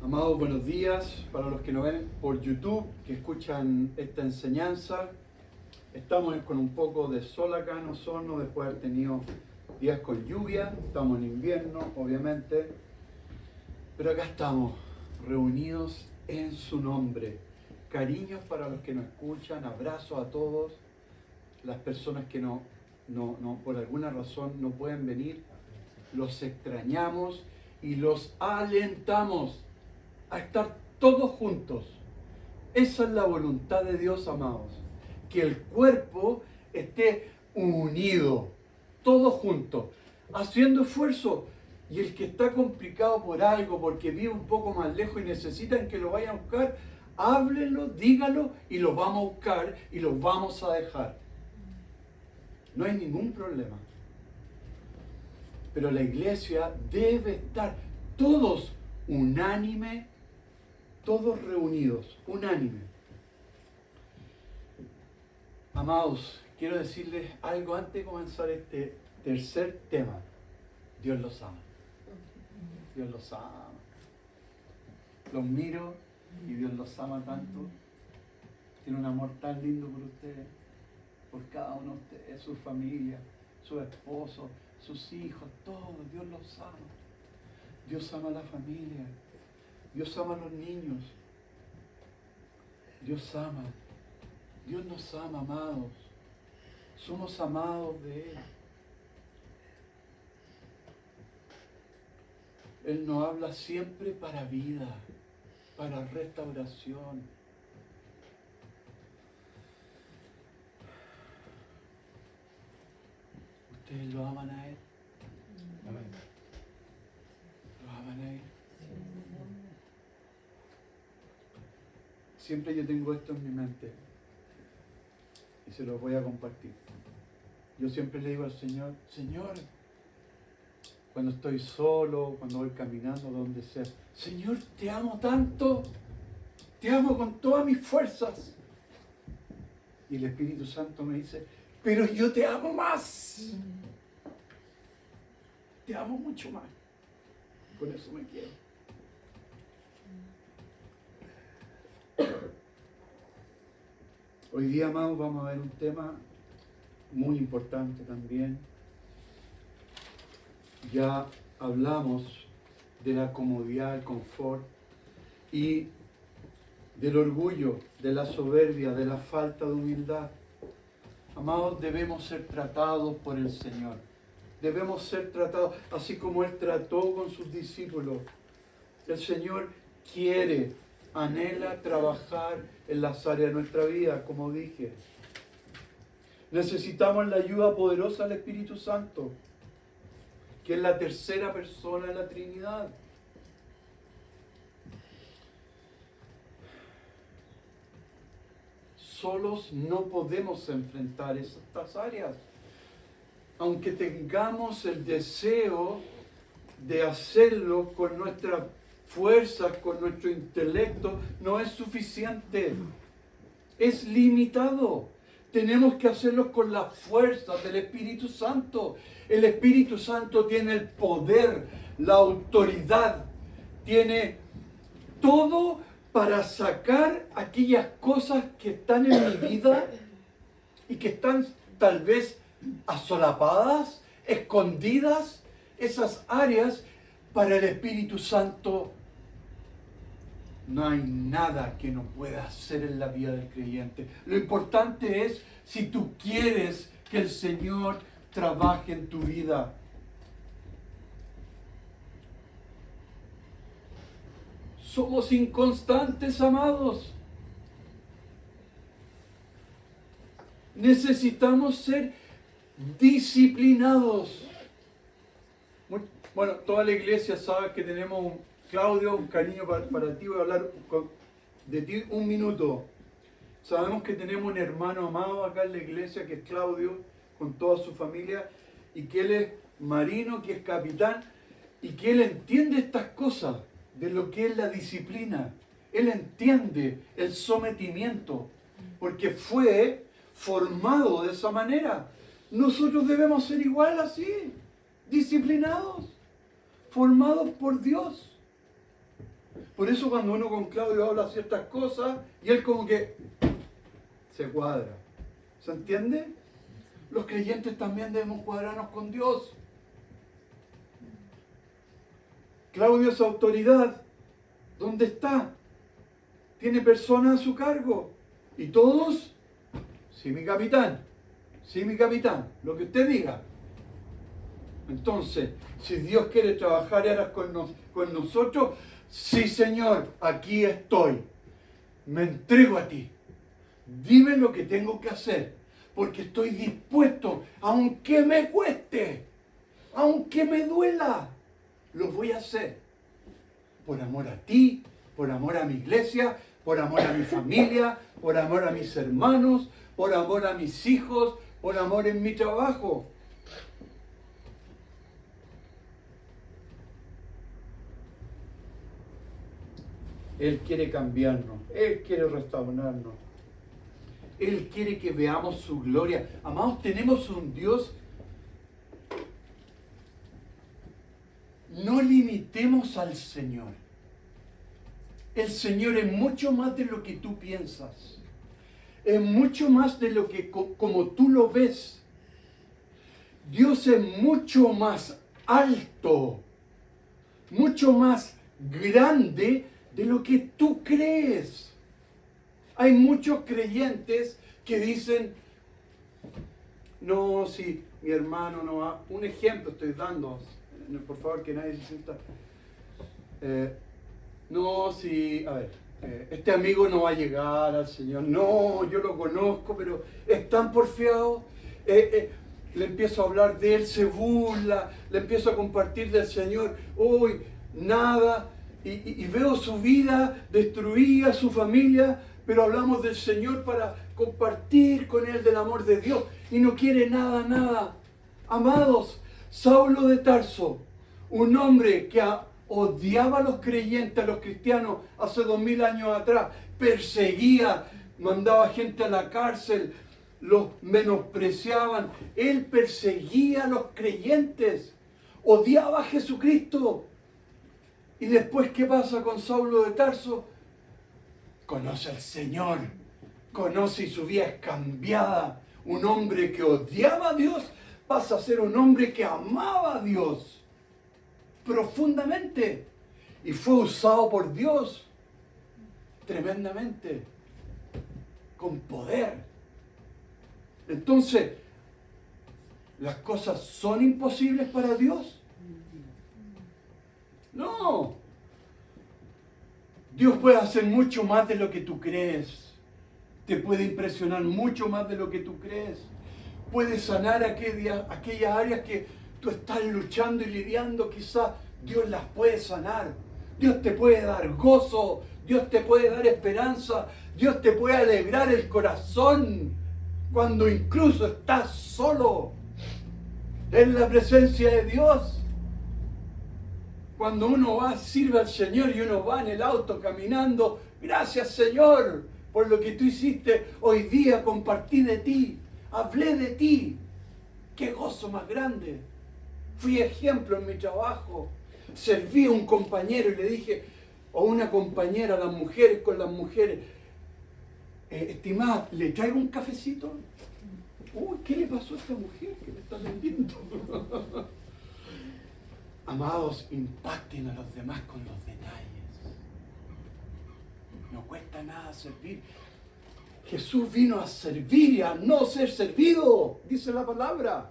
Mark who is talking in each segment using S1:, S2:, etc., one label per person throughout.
S1: Amados, buenos días para los que nos ven por YouTube, que escuchan esta enseñanza. Estamos con un poco de sol acá en Osorno, después de haber tenido días con lluvia. Estamos en invierno, obviamente, pero acá estamos, reunidos en su nombre. Cariños para los que nos escuchan, abrazos a todos. Las personas que no por alguna razón no pueden venir, los extrañamos y los alentamos a estar todos juntos. Esa es la voluntad de Dios, amados. Que el cuerpo esté unido, todos juntos, haciendo esfuerzo. Y el que está complicado por algo, porque vive un poco más lejos y necesitan que lo vayan a buscar, háblenlo, díganlo y los vamos a buscar y los vamos a dejar. No hay ningún problema. Pero la iglesia debe estar todos unánime, todos reunidos, unánime. Amados, quiero decirles algo antes de comenzar este tercer tema. Dios los ama. Dios los ama. Los miro y Dios los ama tanto. Tiene un amor tan lindo por ustedes, por cada uno de ustedes, su familia, su esposo, sus hijos, todos. Dios los ama. Dios ama a la familia. Dios ama a los niños. Dios ama. Dios nos ama, amados. Somos amados de Él. Él nos habla siempre para vida, para restauración. ¿Ustedes lo aman a Él?
S2: Amén.
S1: ¿Lo aman a Él? Siempre yo tengo esto en mi mente y se lo voy a compartir. Yo siempre le digo al Señor, Señor, cuando estoy solo, cuando voy caminando, donde sea, Señor, te amo tanto, te amo con todas mis fuerzas. Y el Espíritu Santo me dice, pero yo te amo más. Te amo mucho más. Por eso me quiero. Hoy día, amados, vamos a ver un tema muy importante también. Ya hablamos de la comodidad, el confort y del orgullo, de la soberbia, de la falta de humildad. Amados, debemos ser tratados por el Señor. Debemos ser tratados así como Él trató con sus discípulos. El Señor quiere, anhela trabajar en las áreas de nuestra vida, como dije. Necesitamos la ayuda poderosa del Espíritu Santo, que es la tercera persona de la Trinidad. Solos no podemos enfrentar estas áreas. Aunque tengamos el deseo de hacerlo con nuestras fuerzas, con nuestro intelecto, no es suficiente. Es limitado. Tenemos que hacerlo con la fuerza del Espíritu Santo. El Espíritu Santo tiene el poder, la autoridad, tiene todo para sacar aquellas cosas que están en mi vida y que están tal vez asolapadas, escondidas, esas áreas. Para el Espíritu Santo no hay nada que no pueda hacer en la vida del creyente. Lo importante es si tú quieres que el Señor trabaje en tu vida. Somos inconstantes, amados. Necesitamos ser disciplinados. Bueno, toda la iglesia sabe que tenemos Claudio, un cariño para ti. Voy a hablar de ti un minuto. Sabemos que tenemos un hermano amado acá en la iglesia que es Claudio, con toda su familia, y que él es marino, que es capitán, y que él entiende estas cosas de lo que es la disciplina. Él entiende el sometimiento, porque fue formado de esa manera. Nosotros debemos ser igual así, disciplinados, formados por Dios. Por eso cuando uno con Claudio habla ciertas cosas, y él como que se cuadra. ¿Se entiende? Los creyentes también debemos cuadrarnos con Dios. Claudio es autoridad. ¿Dónde está? Tiene personas a su cargo. ¿Y todos? Sí, mi capitán. Sí, mi capitán. Lo que usted diga. Entonces, si Dios quiere trabajar ahora con nosotros, sí, Señor, aquí estoy. Me entrego a ti. Dime lo que tengo que hacer, porque estoy dispuesto, aunque me cueste, aunque me duela, lo voy a hacer. Por amor a ti, por amor a mi iglesia, por amor a mi familia, por amor a mis hermanos, por amor a mis hijos, por amor en mi trabajo. Él quiere cambiarnos, Él quiere restaurarnos, Él quiere que veamos su gloria. Amados, tenemos un Dios. No limitemos al Señor. El Señor es mucho más de lo que tú piensas. Es mucho más de lo que como tú lo ves. Dios es mucho más alto, mucho más grande de lo que tú crees. Hay muchos creyentes que dicen, no, si mi hermano no va. Un ejemplo estoy dando, por favor que nadie se sienta. No, si, a ver, este amigo no va a llegar al Señor. No, yo lo conozco, pero es tan porfiado. Le empiezo a hablar de él, se burla, le empiezo a compartir del Señor. Uy, nada. Y veo su vida destruida, su familia, pero hablamos del Señor para compartir con él del amor de Dios. Y no quiere nada, nada. Amados, Saulo de Tarso, un hombre que odiaba a los creyentes, a los cristianos, hace 2000 años atrás, perseguía, mandaba gente a la cárcel, los menospreciaban. Él perseguía a los creyentes, odiaba a Jesucristo. Y después, ¿qué pasa con Saulo de Tarso? Conoce al Señor, conoce y su vida es cambiada. Un hombre que odiaba a Dios pasa a ser un hombre que amaba a Dios profundamente. Y fue usado por Dios tremendamente, con poder. Entonces, ¿las cosas son imposibles para Dios? No. Dios puede hacer mucho más de lo que tú crees. Te puede impresionar mucho más de lo que tú crees. Puede sanar aquellas áreas que tú estás luchando y lidiando. Quizás Dios las puede sanar. Dios te puede dar gozo. Dios te puede dar esperanza. Dios te puede alegrar el corazón cuando incluso estás solo en la presencia de Dios. Cuando uno va, sirve al Señor y uno va en el auto caminando, gracias Señor por lo que tú hiciste hoy día, compartí de ti, hablé de ti. ¡Qué gozo más grande! Fui ejemplo en mi trabajo, serví a un compañero y le dije, o una compañera, las mujeres con las mujeres, estimada, ¿le traigo un cafecito? Uy, ¿qué le pasó a esta mujer que me está vendiendo? Amados, impacten a los demás con los detalles. No cuesta nada servir. Jesús vino a servir y a no ser servido, dice la palabra.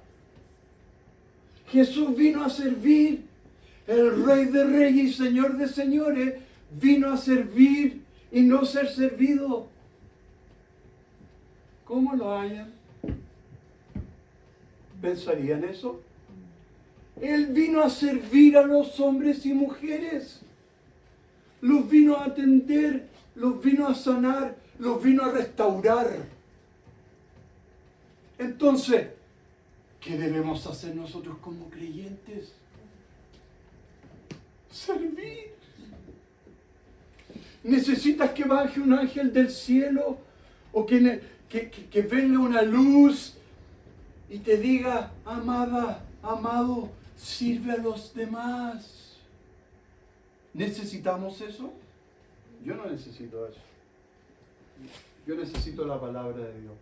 S1: Jesús vino a servir. El Rey de Reyes y Señor de Señores vino a servir y no ser servido. ¿Cómo lo hayan? ¿Pensarían eso? Él vino a servir a los hombres y mujeres. Los vino a atender, los vino a sanar, los vino a restaurar. Entonces, ¿qué debemos hacer nosotros como creyentes? Servir. ¿Necesitas que baje un ángel del cielo? ¿O que venga una luz y te diga, amada, amado, sirve a los demás? ¿Necesitamos eso? Yo no necesito eso. Yo necesito la palabra de Dios.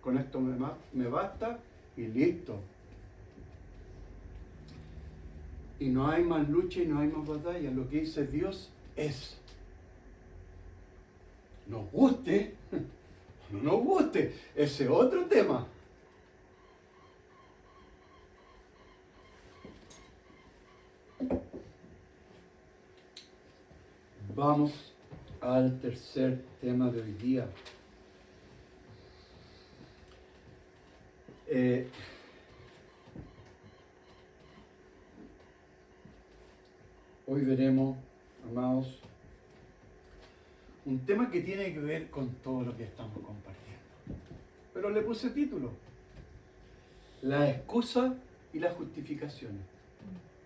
S1: Con esto me basta y listo. Y no hay más lucha y no hay más batalla. Lo que dice Dios es. Nos guste, no nos guste, ese es otro tema. Vamos al tercer tema de hoy día. Hoy veremos, amados, un tema que tiene que ver con todo lo que estamos compartiendo. Pero le puse título: la excusa y las justificaciones.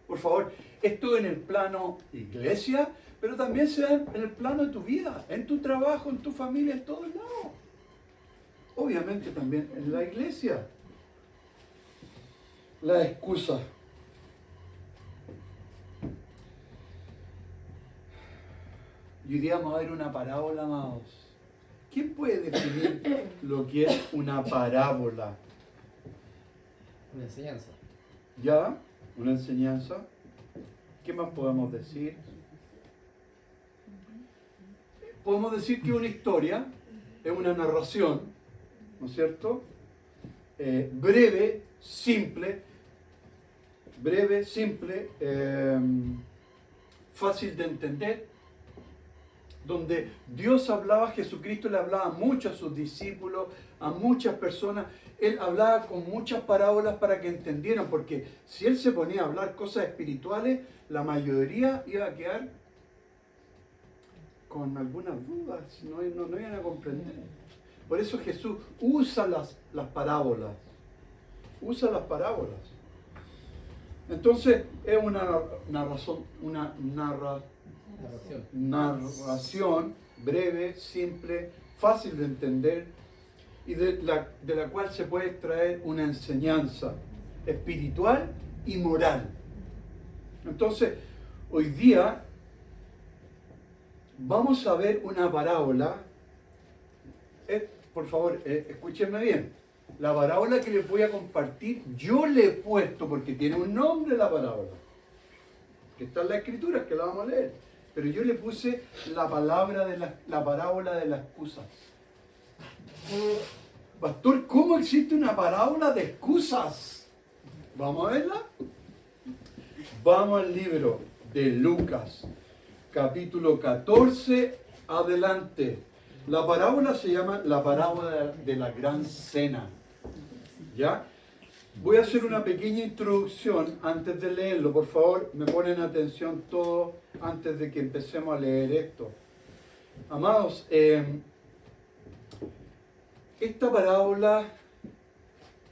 S1: Por favor, esto en el plano iglesia, pero también se da en el plano de tu vida, en tu trabajo, en tu familia, en todos lados. Obviamente también en la iglesia. La excusa. Y hoy día vamos a ver una parábola, amados. ¿Quién puede definir lo que es una parábola?
S2: Una enseñanza.
S1: ¿Ya? Una enseñanza. ¿Qué más podemos decir? Podemos decir que una historia es una narración, ¿no es cierto? Breve, simple, fácil de entender, donde Dios hablaba, Jesucristo le hablaba mucho a sus discípulos, a muchas personas. Él hablaba con muchas parábolas para que entendieran, porque si Él se ponía a hablar cosas espirituales, la mayoría iba a quedar con algunas dudas, no iban a comprender. Por eso Jesús usa las parábolas, Entonces es una narración breve, simple, fácil de entender y de la cual se puede extraer una enseñanza espiritual y moral. Entonces, hoy día vamos a ver una parábola. Por favor, escúchenme bien. La parábola que les voy a compartir, yo le he puesto, porque tiene un nombre la parábola, que está en la escritura, que la vamos a leer. Pero yo le puse la parábola de las excusas. Pastor, ¿cómo existe una parábola de excusas? ¿Vamos a verla? Vamos al libro de Lucas, capítulo 14, adelante. La parábola se llama la parábola de la gran cena. ¿Ya? Voy a hacer una pequeña introducción antes de leerlo. Por favor, me ponen atención todos antes de que empecemos a leer esto. Amados, esta parábola,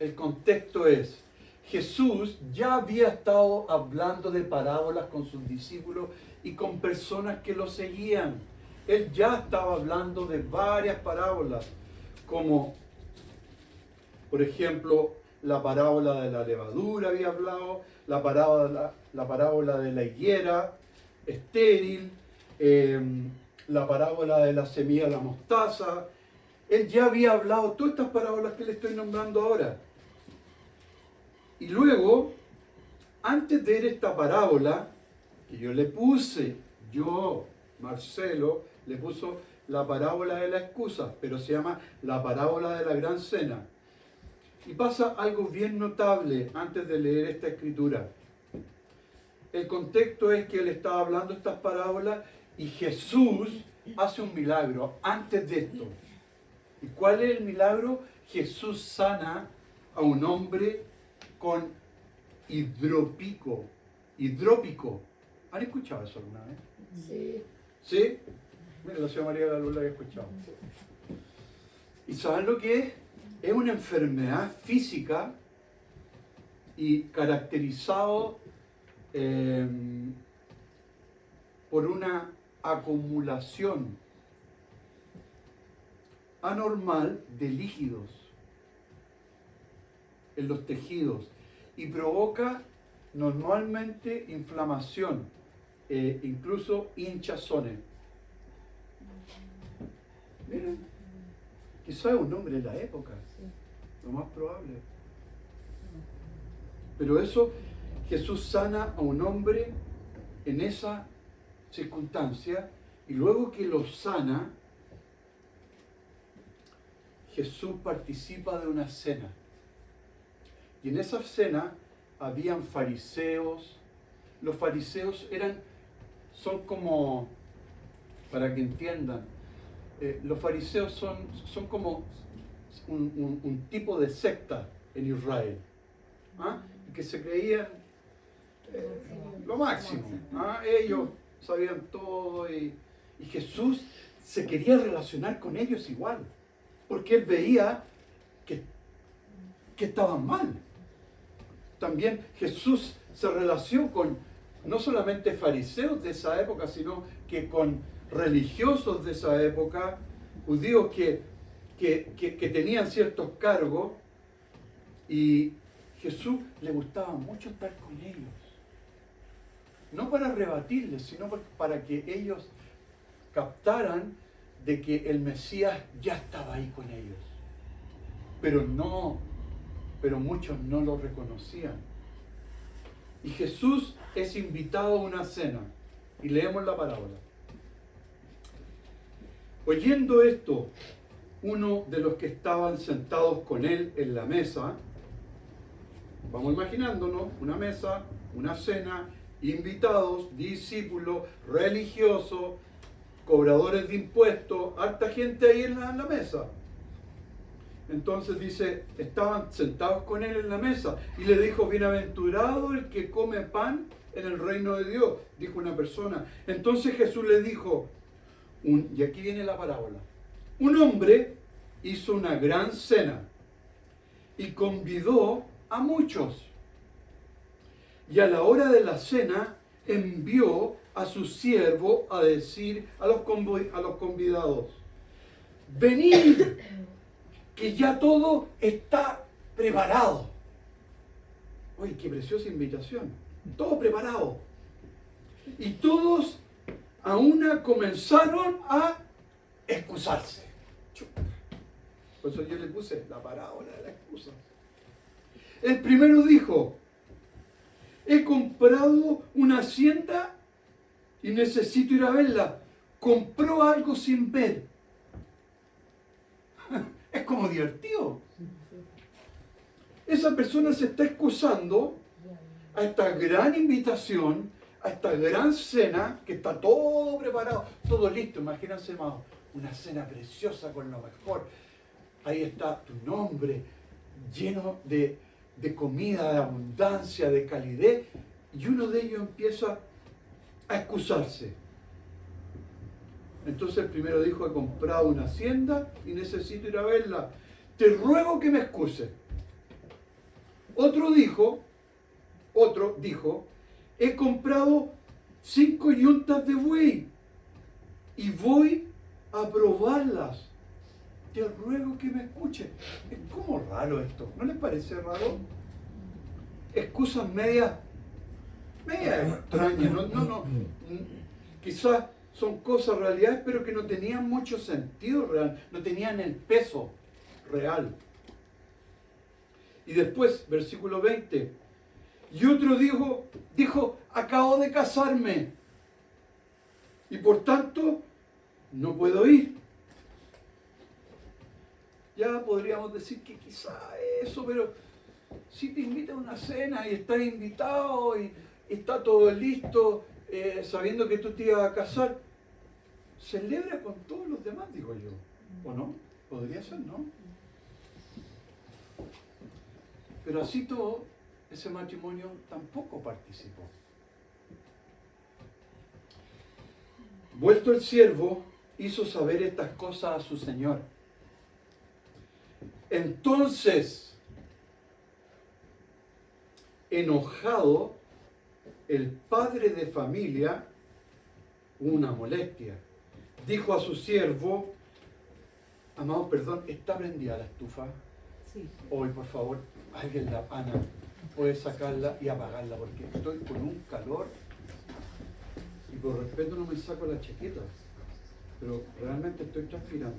S1: el contexto es, Jesús ya había estado hablando de parábolas con sus discípulos y con personas que lo seguían. Él ya estaba hablando de varias parábolas, como por ejemplo la parábola de la levadura había hablado, la parábola de la higuera estéril, la parábola de la semilla de la mostaza. Él ya había hablado todas estas parábolas que le estoy nombrando ahora. Y luego, antes de ver esta parábola, que yo le puse, Marcelo, le puso la parábola de la excusa, pero se llama la parábola de la gran cena. Y pasa algo bien notable antes de leer esta escritura. El contexto es que él estaba hablando estas parábolas y Jesús hace un milagro antes de esto. ¿Y cuál es el milagro? Jesús sana a un hombre con hidrópico. ¿Han escuchado eso alguna vez?
S3: Sí.
S1: ¿Sí? Mira, la señora María de la Luz la había escuchado. ¿Y saben lo que es? Es una enfermedad física y caracterizado por una acumulación anormal de líquidos en los tejidos y provoca normalmente inflamación, incluso hinchazones. Miren, quizás es un hombre de la época, lo más probable. Pero eso, Jesús sana a un hombre en esa circunstancia, y luego que lo sana, Jesús participa de una cena. Y en esa cena habían fariseos. Los fariseos son como, para que entiendan, los fariseos son como un tipo de secta en Israel, que se creían lo máximo. Ellos sabían todo y Jesús se quería relacionar con ellos igual, porque él veía que estaban mal. También Jesús se relacionó con no solamente fariseos de esa época, sino que con religiosos de esa época, judíos que tenían ciertos cargos, y Jesús le gustaba mucho estar con ellos. No para rebatirles, sino para que ellos captaran de que el Mesías ya estaba ahí con ellos. Pero muchos no lo reconocían. Y Jesús es invitado a una cena. Y leemos la parábola. Oyendo esto, uno de los que estaban sentados con él en la mesa, vamos imaginándonos una mesa, una cena, invitados, discípulos, religiosos, cobradores de impuestos, harta gente ahí en la mesa. Entonces dice, estaban sentados con él en la mesa y le dijo, bienaventurado el que come pan en el reino de Dios, dijo una persona. Entonces Jesús le dijo, y aquí viene la parábola, un hombre hizo una gran cena y convidó a muchos. Y a la hora de la cena envió a su siervo a decir a los convidados, venid, que ya todo está preparado. Oye, qué preciosa invitación. Todo preparado. Y todos a una comenzaron a excusarse. Por eso yo le puse la parábola de la excusa. El primero dijo, he comprado una hacienda y necesito ir a verla. Compró algo sin ver. Es como divertido. Esa persona se está excusando a esta gran invitación, a esta gran cena, que está todo preparado, todo listo. Imagínense, hermano, una cena preciosa con lo mejor. Ahí está tu nombre, lleno de comida, de abundancia, de calidez. Y uno de ellos empieza a excusarse. Entonces el primero dijo, he comprado una hacienda y necesito ir a verla. Te ruego que me excuse. Otro dijo, he comprado 5 yuntas de buey y voy a probarlas. Te ruego que me escuche. Es como raro esto, ¿no les parece raro? Excusas medias extrañas, no. Quizás son cosas realidades, pero que no tenían mucho sentido real, no tenían el peso real. Y después, versículo 20, y otro dijo, acabo de casarme y por tanto no puedo ir. Ya podríamos decir que quizá eso, pero si te invitan a una cena y estás invitado y está todo listo, sabiendo que tú te ibas a casar, celebra con todos los demás, digo yo. ¿O no? Podría ser, ¿no? Pero así todo, ese matrimonio tampoco participó. Vuelto el siervo, hizo saber estas cosas a su señor. Entonces, enojado, el padre de familia, una molestia, dijo a su siervo, amado, perdón, ¿está prendida la estufa?
S3: Sí.
S1: Hoy, por favor, alguien Ana, puede sacarla y apagarla, porque estoy con un calor y por respeto no me saco la chaqueta. pero realmente estoy transpirando.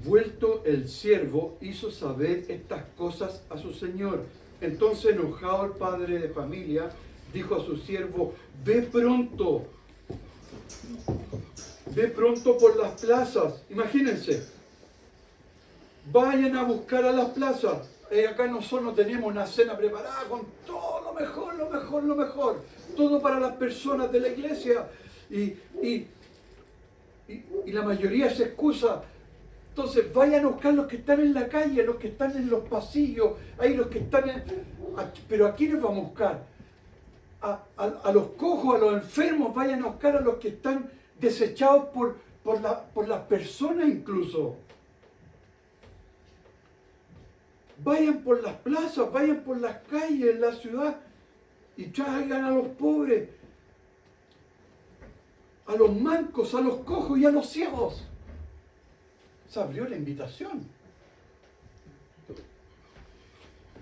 S1: Vuelto el siervo, hizo saber estas cosas a su señor. Entonces, enojado el padre de familia, dijo a su siervo: ve pronto por las plazas. Imagínense, vayan a buscar a las plazas. Acá nosotros tenemos una cena preparada con todo lo mejor, lo mejor, lo mejor. Todo para las personas de la iglesia. Y la mayoría se excusa. Entonces vayan a buscar los que están en la calle, los que están en los pasillos, ahí los que están pero ¿a quiénes vamos a buscar? A los cojos, a los enfermos, vayan a buscar a los que están desechados por las personas incluso. Vayan por las plazas, vayan por las calles en la ciudad y traigan a los pobres, a los mancos, a los cojos y a los ciegos. Se abrió la invitación.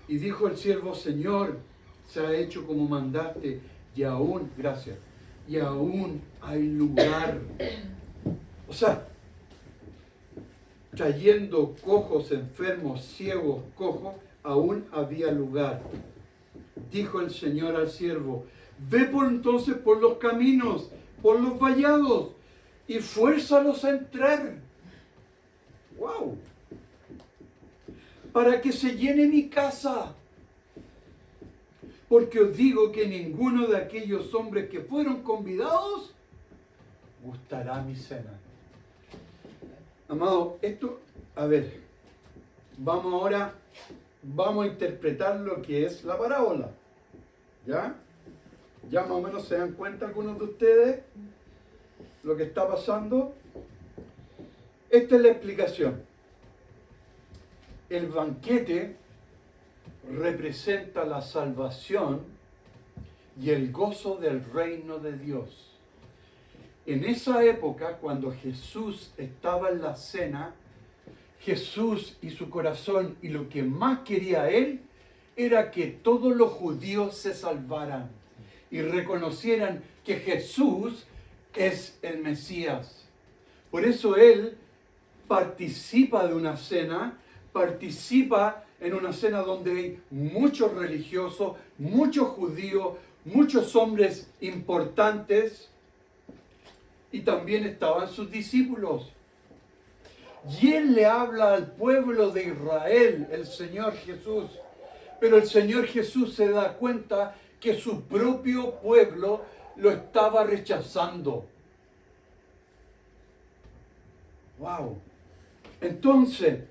S1: Y dijo el siervo: Señor, se ha hecho como mandaste, y aún, gracias, y aún hay lugar. O sea, trayendo cojos, enfermos, ciegos, cojos, aún había lugar. Dijo el Señor al siervo: ve entonces por los caminos, por los vallados, y fuérzalos a entrar. ¡Wow! Para que se llene mi casa. Porque os digo que ninguno de aquellos hombres que fueron convidados gustará mi cena. Amado, esto, a ver, vamos a interpretar lo que es la parábola. ¿Ya? ¿Ya más o menos se dan cuenta algunos de ustedes lo que está pasando? Esta es la explicación. El banquete representa la salvación y el gozo del reino de Dios. En esa época, cuando Jesús estaba en la cena, Jesús y su corazón y lo que más quería él era que todos los judíos se salvaran y reconocieran que Jesús es el Mesías. Por eso él participa de una cena, participa en una cena donde hay muchos religiosos, muchos judíos, muchos hombres importantes, y también estaban sus discípulos. Y él le habla al pueblo de Israel, el Señor Jesús. Pero el Señor Jesús se da cuenta que su propio pueblo lo estaba rechazando. ¡Wow! Entonces,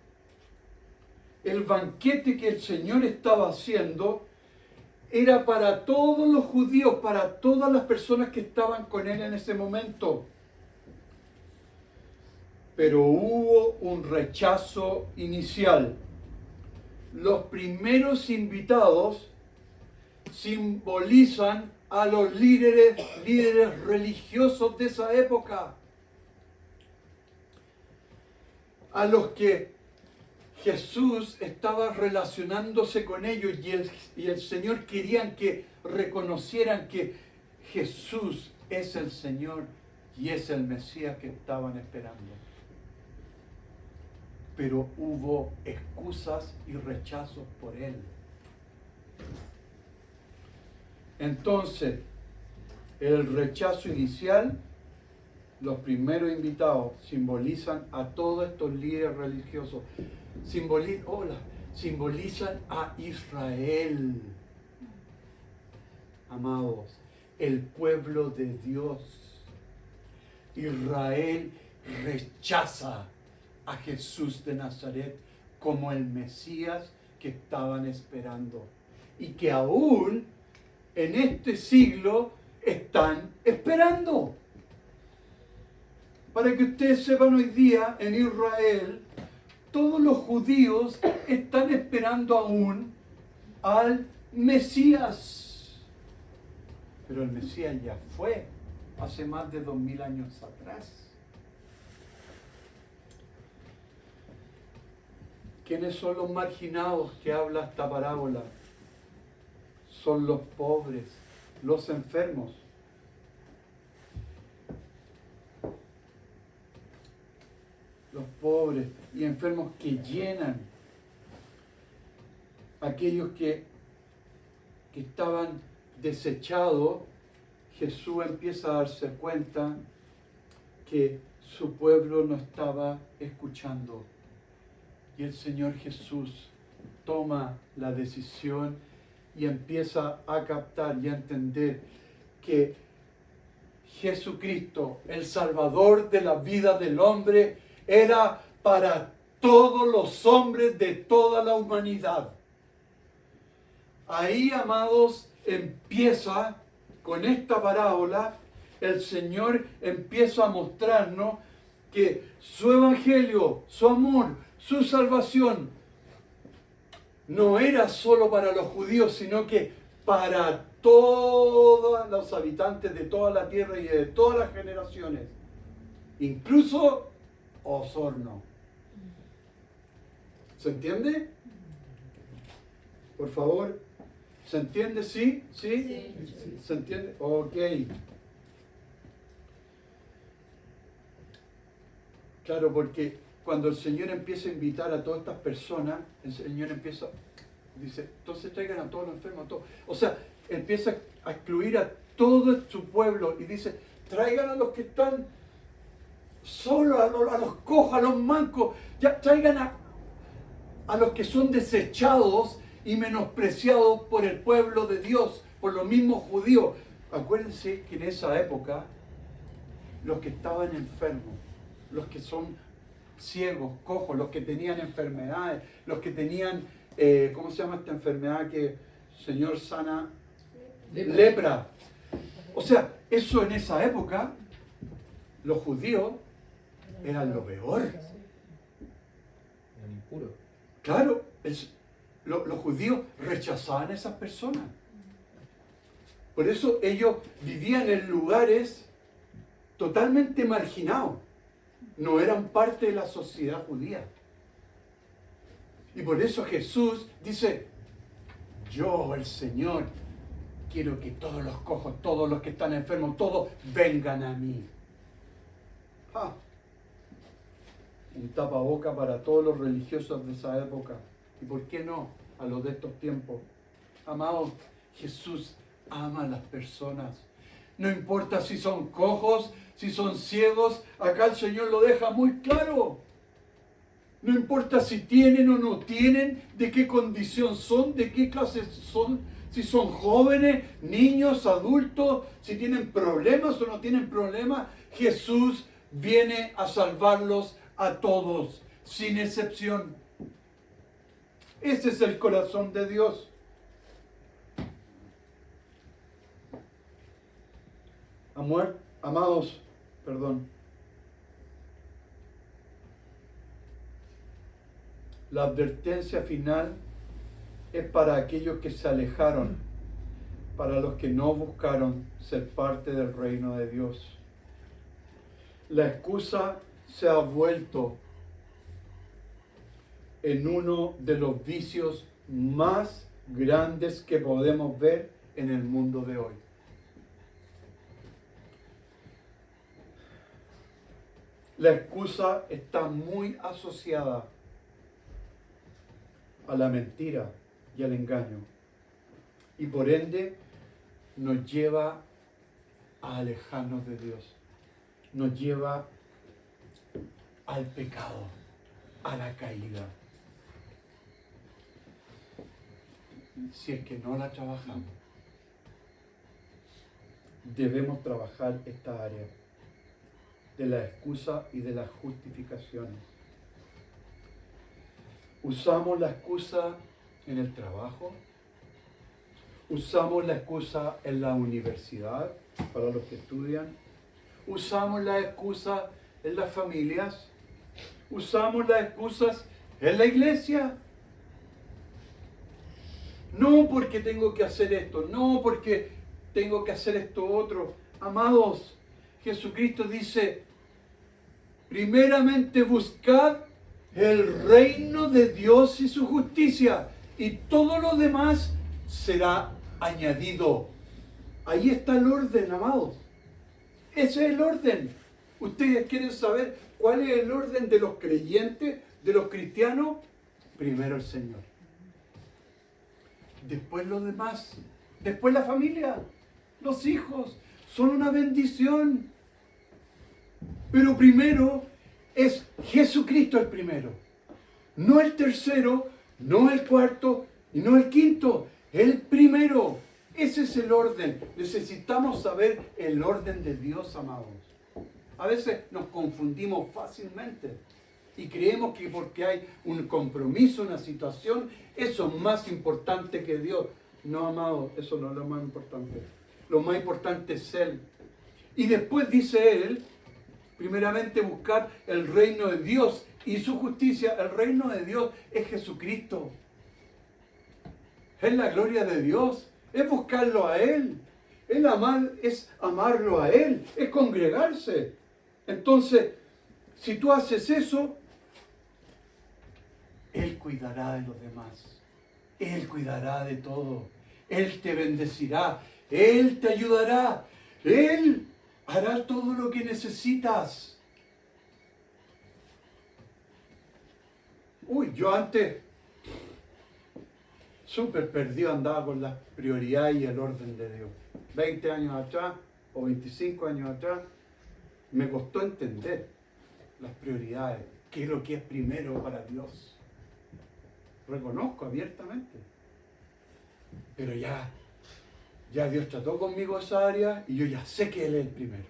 S1: el banquete que el Señor estaba haciendo era para todos los judíos, para todas las personas que estaban con él en ese momento. Pero hubo un rechazo inicial. Los primeros invitados simbolizan a los líderes religiosos de esa época, a los que Jesús estaba relacionándose con ellos, y el Señor querían que reconocieran que Jesús es el Señor y es el Mesías que estaban esperando. Pero hubo excusas y rechazos por él. Entonces, el rechazo inicial, los primeros invitados simbolizan a todos estos líderes religiosos. Simbolizan a Israel. Amados, el pueblo de Dios. Israel rechaza a Jesús de Nazaret como el Mesías que estaban esperando y que aún en este siglo están esperando. Para que ustedes sepan, hoy día en Israel todos los judíos están esperando aún al Mesías. Pero el Mesías ya fue hace más de 2000 años atrás. ¿Quiénes son los marginados que habla esta parábola? Son los pobres, los enfermos. los pobres y enfermos que llenan. Aquellos que estaban desechados, Jesús empieza a darse cuenta que su pueblo no estaba escuchando. Y el Señor Jesús toma la decisión y empieza a captar y a entender que Jesucristo, el Salvador de la vida del hombre, era para todos los hombres de toda la humanidad. Ahí, amados, empieza con esta parábola, el Señor empieza a mostrarnos que su evangelio, su amor, su salvación no era solo para los judíos, sino que para todos los habitantes de toda la tierra y de todas las generaciones, incluso Osorno. ¿Se entiende? Por favor, ¿se entiende? ¿Sí? ¿Sí?
S3: Sí.
S1: ¿Se entiende? Ok. Claro, porque cuando el Señor empieza a invitar a todas estas personas, el Señor dice, entonces traigan a todos los enfermos, a todos. O sea, empieza a excluir a todo su pueblo y dice, traigan a los que están solos, a los cojos, a los mancos, ya traigan a los que son desechados y menospreciados por el pueblo de Dios, por los mismos judíos. Acuérdense que en esa época, los que estaban enfermos, los que son ciegos, cojos, los que tenían enfermedades, los que tenían, ¿cómo se llama esta enfermedad que el Señor sana? Lepra. O sea, eso en esa época, los judíos eran lo peor.
S2: Eran impuros.
S1: Claro, los judíos rechazaban a esas personas. Por eso ellos vivían en lugares totalmente marginados. No eran parte de la sociedad judía. Y por eso Jesús dice, yo, el Señor, quiero que todos los cojos, todos los que están enfermos, todos vengan a mí. Ah, un tapaboca para todos los religiosos de esa época. ¿Y por qué no a los de estos tiempos? Amados, Jesús ama a las personas. No importa si son cojos, si son ciegos, acá el Señor lo deja muy claro. No importa si tienen o no tienen, de qué condición son, de qué clase son, si son jóvenes, niños, adultos, si tienen problemas o no tienen problemas, Jesús viene a salvarlos a todos, sin excepción. Ese es el corazón de Dios. Amados, la advertencia final es para aquellos que se alejaron, para los que no buscaron ser parte del reino de Dios. La excusa se ha vuelto en uno de los vicios más grandes que podemos ver en el mundo de hoy. La excusa está muy asociada a la mentira y al engaño. Y por ende nos lleva a alejarnos de Dios. Nos lleva al pecado, a la caída. Si es que no la trabajamos, debemos trabajar esta área de la excusa y de las justificaciones. Usamos la excusa en el trabajo, usamos la excusa en la universidad para los que estudian, usamos la excusa en las familias, usamos las excusas en la iglesia. No porque tengo que hacer esto, no porque tengo que hacer esto otro. Amados, Jesucristo dice, primeramente buscad el reino de Dios y su justicia, y todo lo demás será añadido. Ahí está el orden, amados. Ese es el orden. ¿Ustedes quieren saber cuál es el orden de los creyentes, de los cristianos? Primero el Señor. Después los demás. Después la familia. Los hijos. Son una bendición. Pero primero es Jesucristo el primero. No el tercero, no el cuarto y no el quinto. El primero. Ese es el orden. Necesitamos saber el orden de Dios, amados. A veces nos confundimos fácilmente y creemos que porque hay un compromiso, una situación, eso es más importante que Dios. No, amado, eso no es lo más importante. Lo más importante es Él. Y después dice Él, primeramente buscar el reino de Dios y su justicia. El reino de Dios es Jesucristo. Es la gloria de Dios. Es buscarlo a Él. Es amarlo a Él. Es congregarse. Entonces, si tú haces eso, Él cuidará de los demás. Él cuidará de todo. Él te bendecirá. Él te ayudará. Él hará todo lo que necesitas. Yo antes súper perdido andaba con las prioridades y el orden de Dios. 20 años atrás o 25 años atrás, me costó entender las prioridades, qué es lo que es primero para Dios. Reconozco abiertamente. Pero ya Dios trató conmigo esa área y yo ya sé que Él es el primero.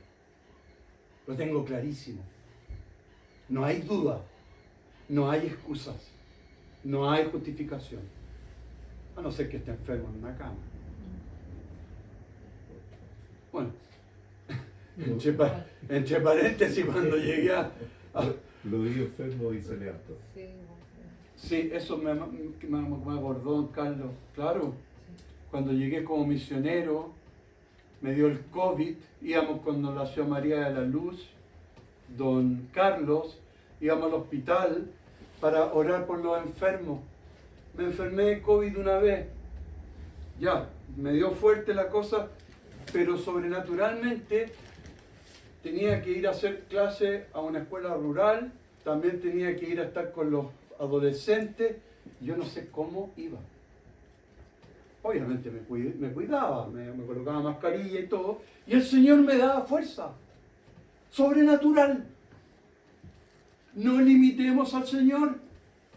S1: Lo tengo clarísimo. No hay duda, no hay excusas, no hay justificación. A no ser que esté enfermo en una cama. Bueno, entre paréntesis, cuando llegué a...
S3: Lo vi enfermo y se levantó.
S1: Sí, eso me acordó don Carlos. Claro, cuando llegué como misionero, me dio el COVID, íbamos cuando nació María de la Luz, don Carlos, íbamos al hospital para orar por los enfermos. Me enfermé de COVID una vez, ya, me dio fuerte la cosa, pero sobrenaturalmente tenía que ir a hacer clase a una escuela rural, también tenía que ir a estar con los adolescentes, yo no sé cómo iba. Obviamente me cuidaba, me colocaba mascarilla y todo, y el Señor me daba fuerza, sobrenatural. No limitemos al Señor,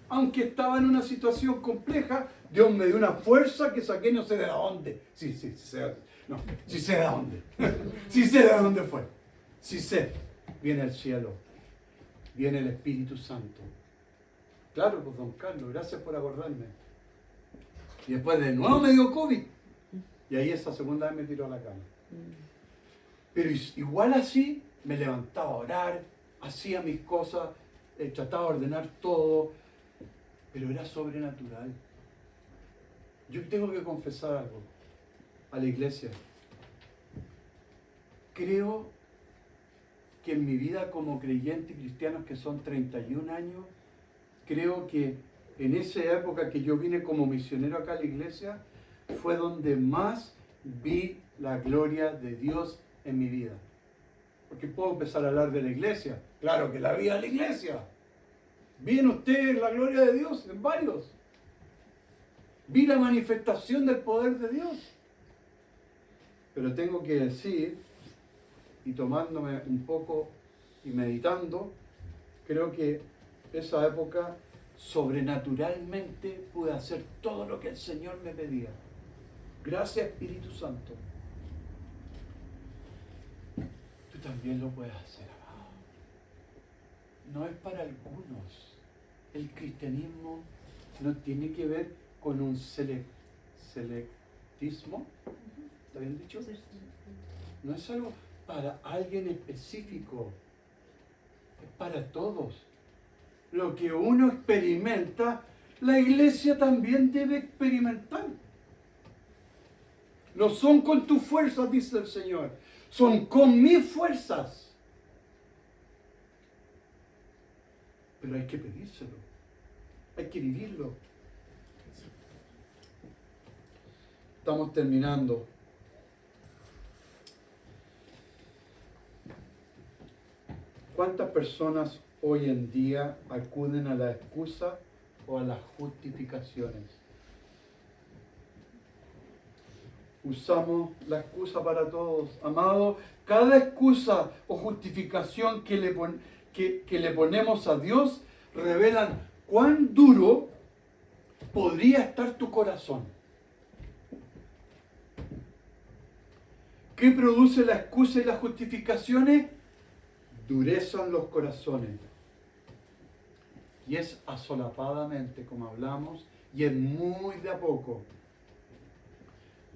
S1: aunque estaba en una situación compleja, Dios me dio una fuerza que saqué no sé de dónde. Sí sé de dónde. Sí sé de dónde fue. Sí sé, viene el cielo, viene el Espíritu Santo. Claro, pues don Carlos, gracias por acordarme. Y después de nuevo me dio COVID. Y ahí esa segunda vez me tiró a la cama. Pero igual así me levantaba a orar, hacía mis cosas, trataba de ordenar todo, pero era sobrenatural. Yo tengo que confesar algo a la iglesia. Creo que en mi vida como creyente y cristiano, que son 31 años, creo que en esa época que yo vine como misionero acá a la iglesia, fue donde más vi la gloria de Dios en mi vida. Porque puedo empezar a hablar de la iglesia. Claro que la vi a la iglesia. Vi en ustedes la gloria de Dios, en varios. Vi la manifestación del poder de Dios. Pero tengo que decir, y tomándome un poco y meditando, creo que esa época sobrenaturalmente pude hacer todo lo que el Señor me pedía. Gracias, Espíritu Santo. Tú también lo puedes hacer, amado. No es para algunos. El cristianismo no tiene que ver con un selectivismo. ¿Está bien dicho? No es algo para alguien específico. Es para todos. Lo que uno experimenta, la iglesia también debe experimentar. No son con tus fuerzas, dice el Señor, son con mis fuerzas. Pero hay que pedírselo, hay que vivirlo. Estamos terminando. ¿Cuántas personas hoy en día acuden a la excusa o a las justificaciones? Usamos la excusa para todos. Amado, cada excusa o justificación que le ponemos a Dios revelan cuán duro podría estar tu corazón. ¿Qué produce la excusa y las justificaciones? Dureza en los corazones. Y es asolapadamente, como hablamos, y es muy de a poco.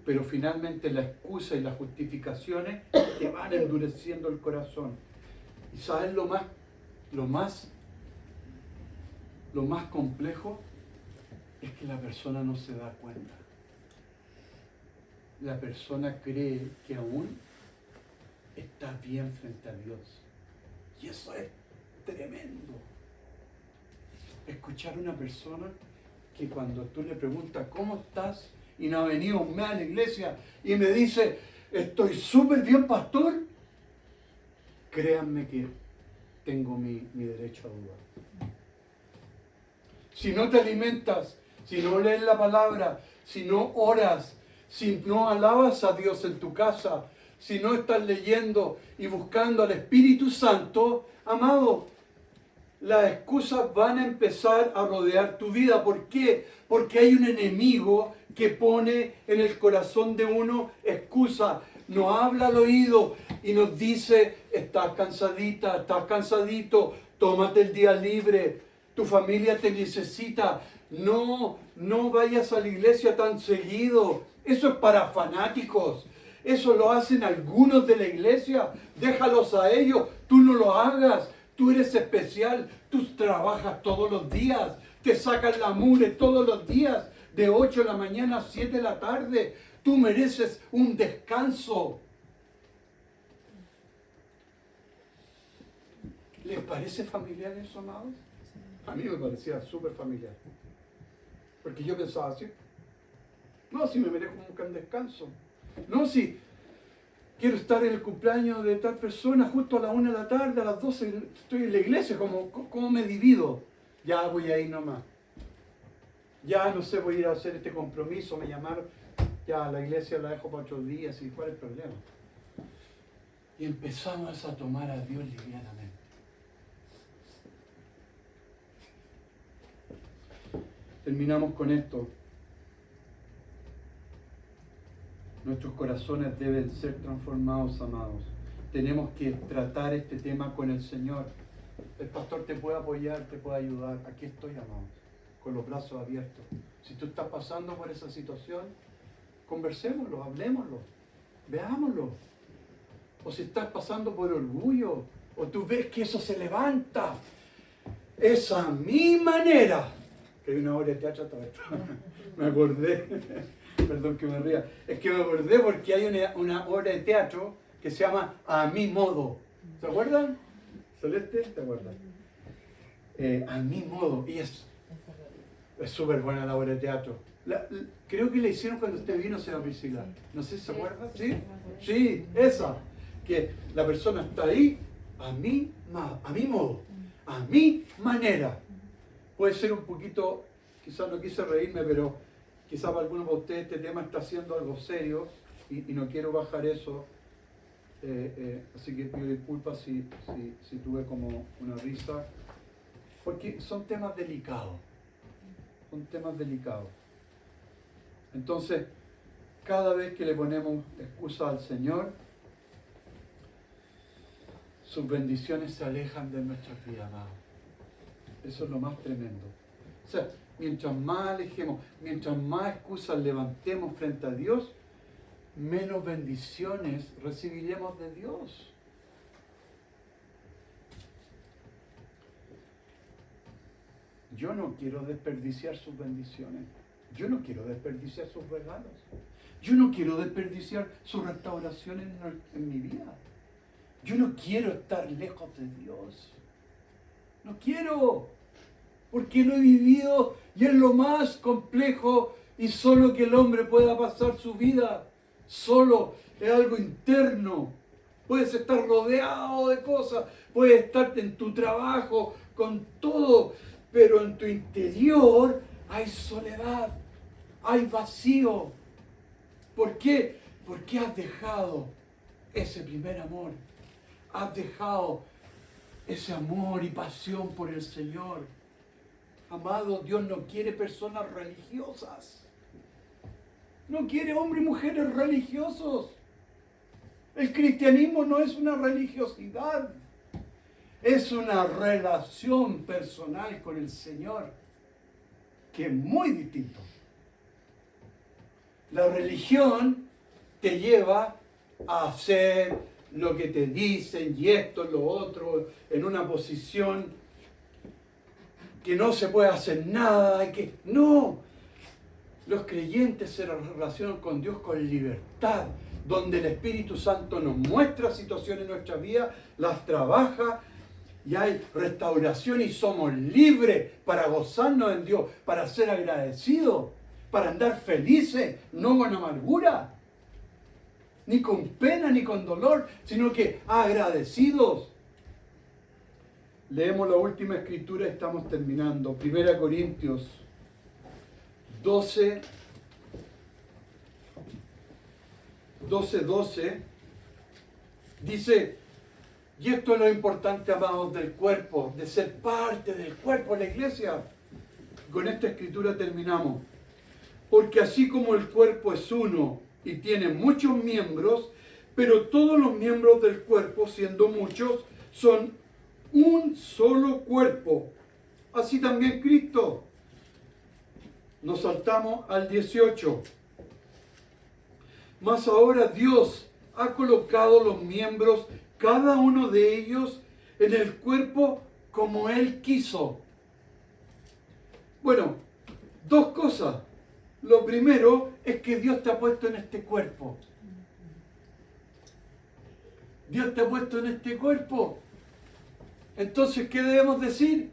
S1: Pero finalmente la excusa y las justificaciones te van endureciendo el corazón. ¿Y sabes lo más complejo? Es que la persona no se da cuenta. La persona cree que aún está bien frente a Dios. Y eso es tremendo. Escuchar a una persona que cuando tú le preguntas ¿cómo estás? Y no ha venido un mes a la iglesia y me dice estoy súper bien, pastor. Créanme que tengo mi derecho a dudar. Si no te alimentas, si no lees la palabra, si no oras, si no alabas a Dios en tu casa, si no estás leyendo y buscando al Espíritu Santo, amado, las excusas van a empezar a rodear tu vida. ¿Por qué? Porque hay un enemigo que pone en el corazón de uno excusa, nos habla al oído y nos dice, estás cansadita, estás cansadito, tómate el día libre, tu familia te necesita, no vayas a la iglesia tan seguido, eso es para fanáticos, eso lo hacen algunos de la iglesia, déjalos a ellos, tú no lo hagas. Tú eres especial, tú trabajas todos los días, te sacan la mugre todos los días, de 8 de la mañana a 7 de la tarde. Tú mereces un descanso. ¿Les parece familiar eso, amados? A mí me parecía súper familiar. Porque yo pensaba así. No, si me merezco un descanso. No, si quiero estar en el cumpleaños de tal persona justo a la 1 de la tarde, a las 12 estoy en la iglesia, ¿cómo me divido? Ya voy a ir nomás. Ya no sé, voy a ir a hacer este compromiso, me llamaron, ya la iglesia la dejo para otros días, ¿y cuál es el problema? Y empezamos a tomar a Dios livianamente. Terminamos con esto. Nuestros corazones deben ser transformados, amados. Tenemos que tratar este tema con el Señor. El pastor te puede apoyar, te puede ayudar. Aquí estoy, amados, con los brazos abiertos. Si tú estás pasando por esa situación, conversémoslo, hablemoslo, veámoslo. O si estás pasando por orgullo, o tú ves que eso se levanta, es a mi manera. Que hay una obra de teatro todavía. Me acordé. Perdón que me ría. Es que me acordé porque hay una obra de teatro que se llama A mi modo. ¿Se acuerdan? ¿Celeste? ¿Te acuerdas? A mi modo. Y es súper buena la obra de teatro. Creo que la hicieron cuando usted vino, señora Priscila. No sé si se acuerda. ¿Sí? Sí, esa. Que la persona está ahí a mi modo, a mi manera. Puede ser un poquito, quizás no quise reírme, pero quizás para algunos de ustedes este tema está siendo algo serio y no quiero bajar eso. Así que pido disculpas si tuve como una risa. Porque son temas delicados. Son temas delicados. Entonces, cada vez que le ponemos excusa al Señor, sus bendiciones se alejan de nuestras vidas, amados. Eso es lo más tremendo. O sea, mientras más alejemos, mientras más excusas levantemos frente a Dios, menos bendiciones recibiremos de Dios. Yo no quiero desperdiciar sus bendiciones. Yo no quiero desperdiciar sus regalos. Yo no quiero desperdiciar su restauración en mi vida. Yo no quiero estar lejos de Dios. No quiero, porque lo he vivido y es lo más complejo y solo que el hombre pueda pasar su vida. Solo, es algo interno. puedes estar rodeado de cosas, puedes estar en tu trabajo con todo, pero en tu interior hay soledad, hay vacío. ¿Por qué? Porque has dejado ese primer amor, has dejado ese amor y pasión por el Señor. Amado, Dios no quiere personas religiosas. No quiere hombres y mujeres religiosos. El cristianismo no es una religiosidad. Es una relación personal con el Señor, que es muy distinto. La religión te lleva a hacer lo que te dicen y esto, lo otro, en una posición que no se puede hacer nada, no. Los creyentes se relacionan con Dios con libertad, donde el Espíritu Santo nos muestra situaciones en nuestra vida, las trabaja y hay restauración y somos libres para gozarnos en Dios, para ser agradecidos, para andar felices, no con amargura, ni con pena ni con dolor, sino que agradecidos. Leemos la última escritura y estamos terminando. 1 Corintios 12, 12, dice, y esto es lo importante, amados, del cuerpo, de ser parte del cuerpo de la iglesia. Con esta escritura terminamos. Porque así como el cuerpo es uno y tiene muchos miembros, pero todos los miembros del cuerpo, siendo muchos, son un solo cuerpo. Así también Cristo. Nos saltamos al 18. Mas ahora Dios ha colocado los miembros, cada uno de ellos, en el cuerpo como Él quiso. Bueno, dos cosas. Lo primero es que Dios te ha puesto en este cuerpo. Dios te ha puesto en este cuerpo. Entonces, ¿qué debemos decir?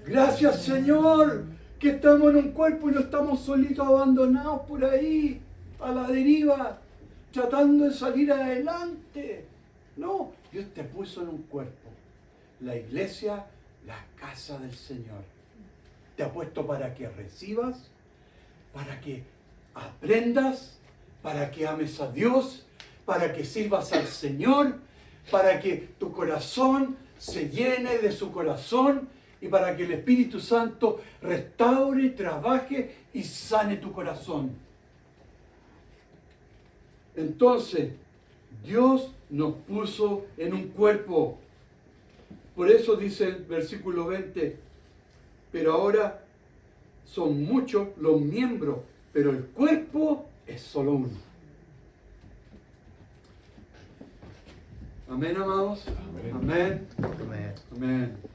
S1: Gracias, Señor, que estamos en un cuerpo y no estamos solitos abandonados por ahí, a la deriva, tratando de salir adelante. No, Dios te puso en un cuerpo. La iglesia, la casa del Señor. Te ha puesto para que recibas, para que aprendas, para que ames a Dios, para que sirvas al Señor, para que tu corazón se llene de su corazón y para que el Espíritu Santo restaure, trabaje y sane tu corazón. Entonces, Dios nos puso en un cuerpo. Por eso dice el versículo 20, pero ahora son muchos los miembros, pero el cuerpo es solo uno. Amén, amados.
S3: Amén.
S1: Amén.
S2: Amén.
S1: Amén.